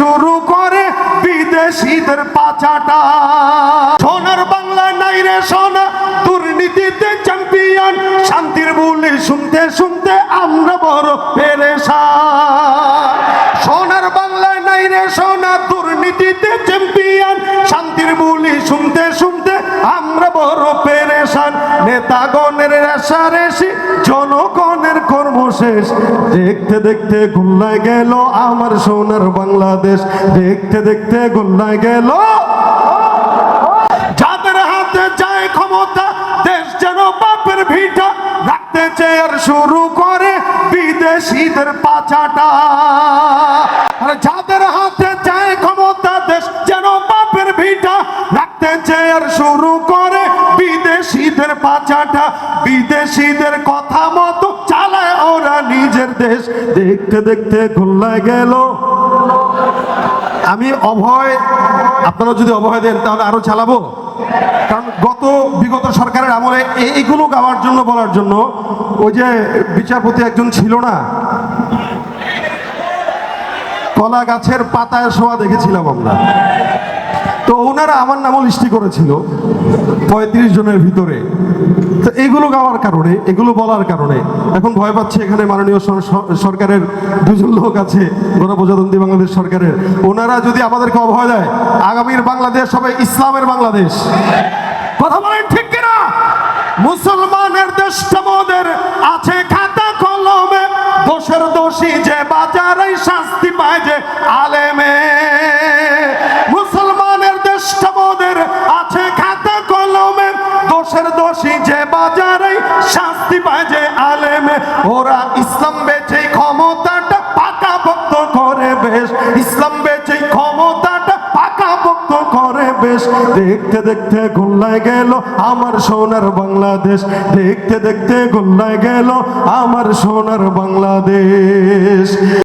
শুরু করে বিদেশিদের পাচাটা। সোনার বাংলা নাই রে সোনা, দুর্নীতিতে চ্যাম্পিয়ন, শান্তির বুলি শুনতে শুনতে আমরা বড় পেরেশান। সোনার বাংলা নাই রে সোনা, দুর্নীতিতে চ্যাম্পিয়ন, শান্তির বুলি শুনতে শুনতে আমরা বড় পেরেশান। নেতাগণের রেশারেশি, জনগণের কর্মশেষ, দেখতে দেখতে গোল্লায় গেল আমার সোনার বাংলাদেশ, দেখতে দেখতে গোল্লায় গেল। যাদের হাতে যায় ক্ষমতা, দেশ যেন বাপের ভিটা, রাখতে চেয়ার শুরু করে বিদেশিদের পাচাটা। আর যাদের হাতে যায় ক্ষমতা, দেশ যেন বাপের ভিটা, রাখতে চেয়ার শুরু করে বিদেশিদের পাচাটা। বিদেশিদের কথা মতো চালায় ওরা নিজের দেশ, দেখতে দেখতে গোল্লায় গেল। আমি অভয়, আপনারা যদি অভয় দেন তাহলে আরো চালাবো, কারণ বিগত সরকারের আমলে এইগুলো গাওয়ার জন্য বলার জন্য ওই যে বিচারপতি একজন ছিল না, কলা গাছের পাতায় শোয়া দেখেছিলাম আমরা, তো ওনারা আমার নামও লিস্টি করেছিল 35 জনের ভিতরে। তো এইগুলো গাওয়ার কারণে, এগুলো বলার কারণে এখন ভয় পাচ্ছে এখানে মাননীয় সরকারের দুজন লোক আছে, গণপ্রজাতন্ত্রী বাংলাদেশ সরকারের, ওনারা যদি আমাদেরকে অভয় দেয়, আগামীর বাংলাদেশ হবে ইসলামের বাংলাদেশ। কথা বলেন ঠিক কিনা? মুসলমানের দেশটা মোদের আছে খাতা কলমে, দোষের দোষী যে বাজারে শাস্তি পায় যে আলেমে। মুসলমানের দেশটা মোদের আছে খাতা কলমে, দোষের দোষী যে বাজারে শাস্তি পায় যে আলেমে। ওরা ইসলাম বেচে ক্ষমতাটা পাকাপোক্ত করে বেশ, ইসলাম বেচে ক্ষমতাটা পাকাপোক্ত করে বেশ। দেখতে দেখতে গোল্লায় গেল আমার সোনার বাংলাদেশ, দেখতে দেখতে গোল্লায় গেল আমার সোনার বাংলাদেশ।